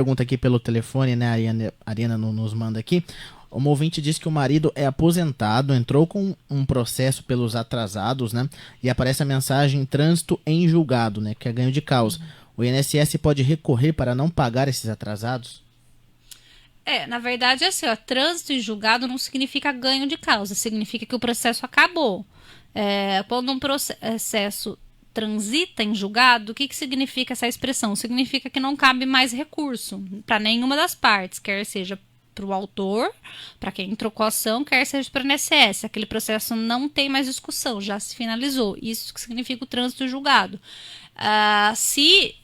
Pergunta aqui pelo telefone, né? A Ariana nos manda aqui. Uma ouvinte diz que o marido é aposentado, entrou com um processo pelos atrasados, né? E aparece a mensagem trânsito em julgado, né? Que é ganho de causa. O INSS pode recorrer para não pagar esses atrasados? Na verdade, é assim, ó, trânsito em julgado não significa ganho de causa, significa que o processo acabou. Quando um processo transita em julgado, o que significa essa expressão? Significa que não cabe mais recurso para nenhuma das partes, quer seja para o autor, para quem trocou a ação, quer seja para o INSS. Aquele processo não tem mais discussão, já se finalizou. Isso que significa o trânsito em julgado. Se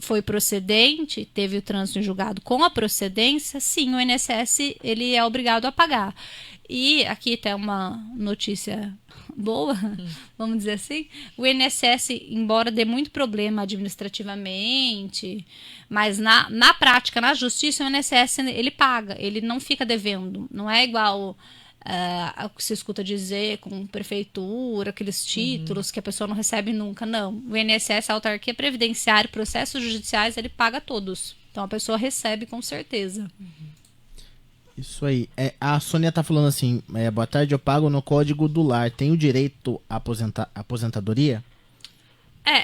foi procedente, teve o trânsito em julgado com a procedência, sim, o INSS ele é obrigado a pagar. E aqui tem uma notícia boa, vamos dizer assim, o INSS, embora dê muito problema administrativamente, mas na prática, na justiça, o INSS ele paga, ele não fica devendo, não é igual o que se escuta dizer com prefeitura, aqueles títulos que a pessoa não recebe nunca, não. O INSS, a autarquia previdenciária, processos judiciais, ele paga todos, então a pessoa recebe com certeza. Isso aí. A Sônia tá falando assim, boa tarde, eu pago no Código do Lar. Tenho direito à aposentadoria?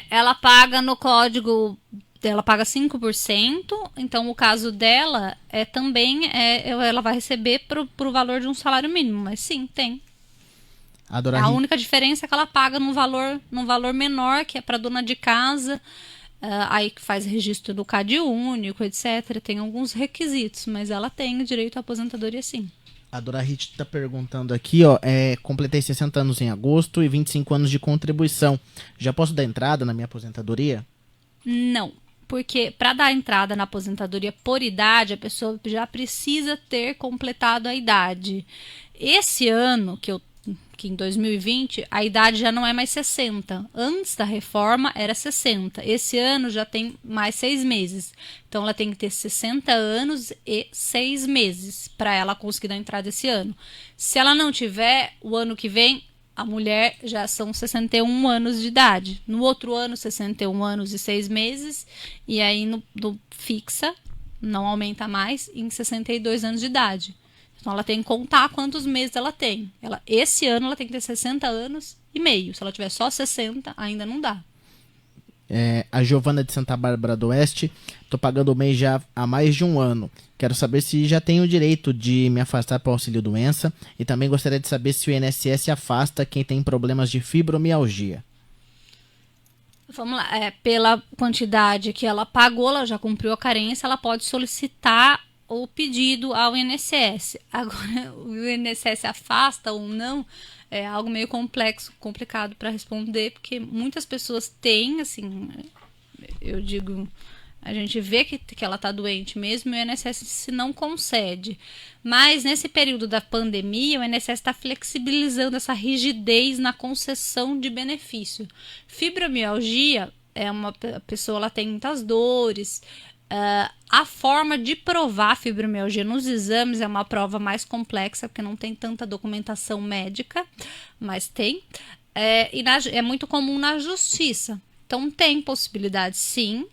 Ela paga no código, ela paga 5%, então o caso dela também ela vai receber pro valor de um salário mínimo, mas sim, tem. A única diferença é que ela paga num valor menor, que é para dona de casa, aí que faz registro do CAD único, etc. Tem alguns requisitos, mas ela tem o direito à aposentadoria, sim. A Dora Hit tá perguntando aqui, completei 60 anos em agosto e 25 anos de contribuição. Já posso dar entrada na minha aposentadoria? Não, porque para dar entrada na aposentadoria por idade, a pessoa já precisa ter completado a idade. Esse ano, que em 2020, a idade já não é mais 60. Antes da reforma era 60. Esse ano já tem mais 6 meses. Então ela tem que ter 60 anos e 6 meses para ela conseguir dar entrada esse ano. Se ela não tiver, o ano que vem, a mulher já são 61 anos de idade. No outro ano, 61 anos e 6 meses. E aí no fixa, não aumenta mais, em 62 anos de idade. Então ela tem que contar quantos meses ela tem. Esse ano ela tem que ter 60 anos e meio. Se ela tiver só 60, ainda não dá. A Giovana de Santa Bárbara do Oeste, tô pagando o mês já há mais de um ano. Quero saber se já tenho o direito de me afastar para o auxílio doença e também gostaria de saber se o INSS afasta quem tem problemas de fibromialgia. Vamos lá, pela quantidade que ela pagou, ela já cumpriu a carência, ela pode solicitar o pedido ao INSS. Agora, o INSS afasta ou não é algo meio complexo, complicado para responder, porque muitas pessoas têm, assim, eu digo, a gente vê que ela está doente mesmo e o INSS não concede. Mas nesse período da pandemia, o INSS está flexibilizando essa rigidez na concessão de benefício. Fibromialgia a pessoa ela tem muitas dores. A forma de provar a fibromialgia nos exames é uma prova mais complexa, porque não tem tanta documentação médica, mas tem. É muito comum na justiça. Então, tem possibilidade, sim.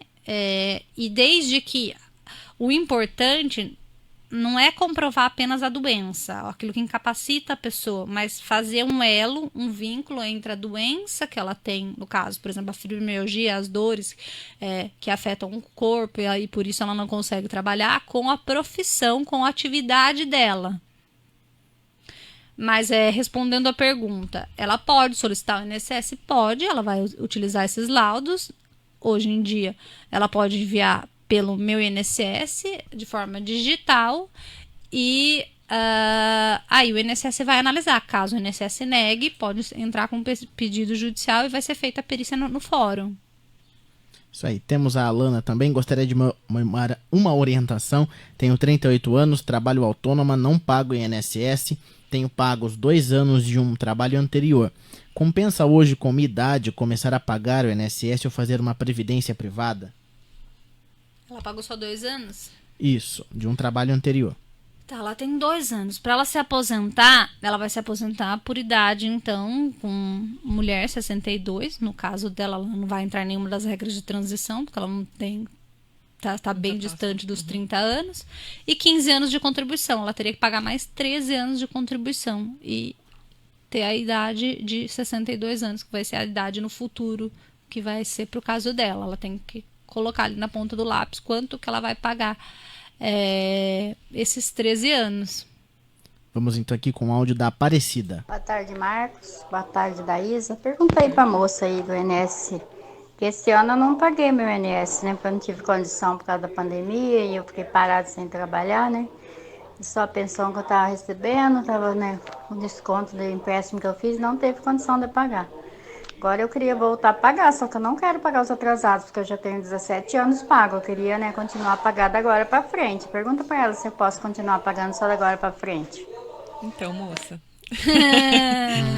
E desde que o importante não é comprovar apenas a doença, aquilo que incapacita a pessoa, mas fazer um elo, um vínculo entre a doença que ela tem, no caso, por exemplo, a fibromialgia, as dores que afetam o corpo, e aí por isso ela não consegue trabalhar, com a profissão, com a atividade dela. Mas respondendo a pergunta, ela pode solicitar o INSS? Pode, ela vai utilizar esses laudos. Hoje em dia, ela pode enviar pelo meu INSS de forma digital e aí o INSS vai analisar. Caso o INSS negue, pode entrar com pedido judicial e vai ser feita a perícia no fórum. Isso aí. Temos a Alana também. Gostaria de uma orientação. Tenho 38 anos, trabalho autônoma, não pago INSS. Tenho pago os 2 anos de um trabalho anterior. Compensa hoje, com minha idade, começar a pagar o INSS ou fazer uma previdência privada? Ela pagou só 2 anos? Isso, de um trabalho anterior. Tá, ela tem 2 anos. Para ela se aposentar, ela vai se aposentar por idade, então, com mulher 62. No caso dela, ela não vai entrar em nenhuma das regras de transição, porque ela não tem tá bem distante dos 30 anos, e 15 anos de contribuição. Ela teria que pagar mais 13 anos de contribuição e ter a idade de 62 anos, que vai ser a idade no futuro, que vai ser pro caso dela. Ela tem que colocar ali na ponta do lápis quanto que ela vai pagar esses 13 anos. Vamos então aqui com o áudio da Aparecida. Boa tarde, Marcos. Boa tarde, Daísa. Perguntei para a moça aí do INSS, que esse ano eu não paguei meu INSS, né? Porque eu não tive condição por causa da pandemia e eu fiquei parada sem trabalhar, né? E só a pensão que eu estava recebendo, estava, né, com desconto do empréstimo que eu fiz, não teve condição de pagar. Agora eu queria voltar a pagar, só que eu não quero pagar os atrasados, porque eu já tenho 17 anos pago. Eu queria, né, continuar a pagar da agora para frente. Pergunta para ela se eu posso continuar pagando só da agora para frente. Então, moça.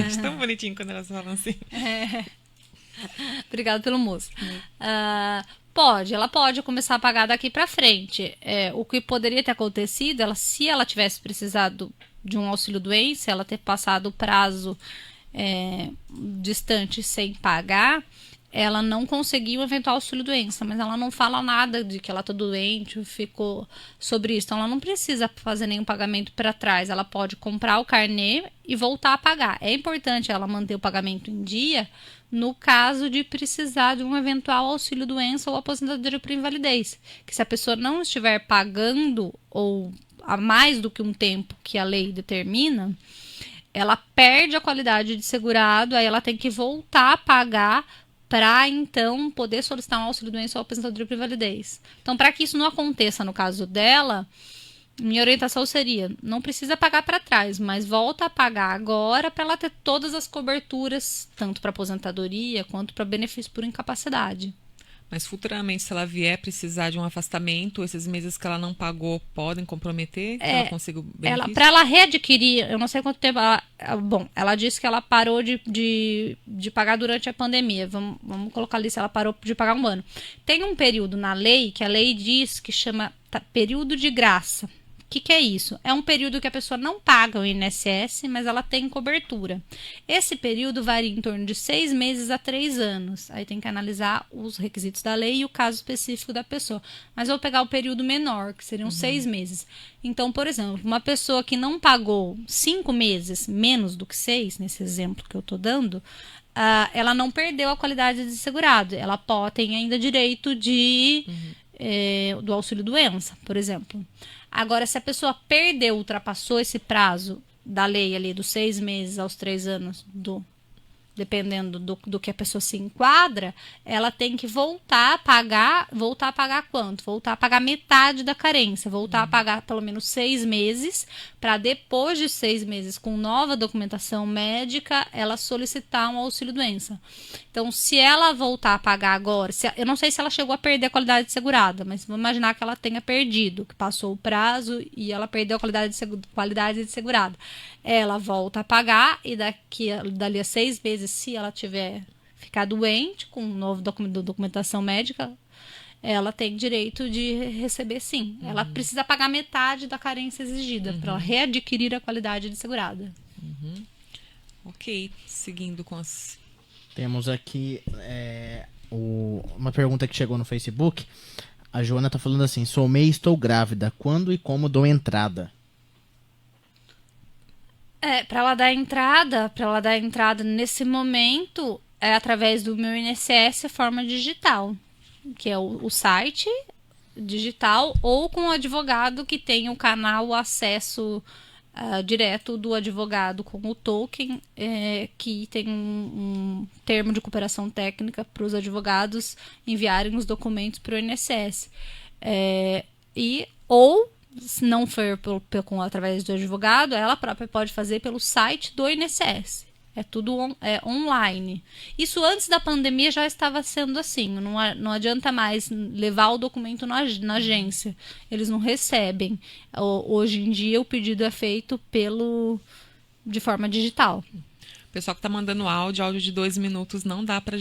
Acho tão bonitinho quando elas falam assim. Obrigada pelo moço. Ela pode começar a pagar daqui para frente. O que poderia ter acontecido, se ela tivesse precisado de um auxílio-doença, ela ter passado o prazo distante sem pagar, ela não conseguiu um eventual auxílio-doença, mas ela não fala nada de que ela está doente ou ficou sobre isso. Então, ela não precisa fazer nenhum pagamento para trás. Ela pode comprar o carnê e voltar a pagar. É importante ela manter o pagamento em dia no caso de precisar de um eventual auxílio-doença ou aposentadoria por invalidez. Que se a pessoa não estiver pagando ou a mais do que um tempo que a lei determina, ela perde a qualidade de segurado, aí ela tem que voltar a pagar para então poder solicitar um auxílio-doença ou aposentadoria por invalidez. Então, para que isso não aconteça no caso dela, minha orientação seria, não precisa pagar para trás, mas volta a pagar agora para ela ter todas as coberturas, tanto para aposentadoria quanto para benefício por incapacidade. Mas futuramente, se ela vier precisar de um afastamento, esses meses que ela não pagou podem comprometer? Que ela consiga o benefício? Para ela readquirir, eu não sei quanto tempo. Ela disse que ela parou de pagar durante a pandemia. Vamos colocar ali se ela parou de pagar um ano. Tem um período na lei que a lei diz que chama período de graça. O que é isso? É um período que a pessoa não paga o INSS, mas ela tem cobertura. Esse período varia em torno de 6 meses a 3 anos. Aí tem que analisar os requisitos da lei e o caso específico da pessoa. Mas eu vou pegar o período menor, que seriam 6 meses. Então, por exemplo, uma pessoa que não pagou 5 meses, menos do que 6, nesse exemplo que eu estou dando, ela não perdeu a qualidade de segurado. Ela tem ainda direito do auxílio-doença, por exemplo. Agora, se a pessoa ultrapassou esse prazo da lei ali dos 6 meses aos 3 anos, dependendo do que a pessoa se enquadra, ela tem que voltar a pagar quanto? Voltar a pagar metade da carência, voltar a pagar pelo menos 6 meses, para depois de 6 meses, com nova documentação médica, ela solicitar um auxílio-doença. Então, se ela voltar a pagar agora, eu não sei se ela chegou a perder a qualidade de segurada, mas vamos imaginar que ela tenha perdido, que passou o prazo e ela perdeu a qualidade de segurada. Ela volta a pagar e dali a 6 meses, se ela tiver ficado doente, com nova documentação médica, ela tem direito de receber sim. Ela precisa pagar metade da carência exigida para ela readquirir a qualidade de segurada. Ok, seguindo com as... Temos aqui uma pergunta que chegou no Facebook. A Joana tá falando assim: sou MEI e estou grávida. Quando e como dou entrada? Para ela dar entrada nesse momento é através do meu INSS, forma digital, que é o site digital, ou com o advogado que tem o canal, o acesso direto do advogado com o token, que tem um termo de cooperação técnica para os advogados enviarem os documentos para o INSS. Ou, se não for através do advogado, ela própria pode fazer pelo site do INSS. É tudo online. Isso antes da pandemia já estava sendo assim. Não adianta mais levar o documento na agência. Eles não recebem. Hoje em dia o pedido é feito de forma digital. O pessoal que está mandando áudio de 2 minutos não dá para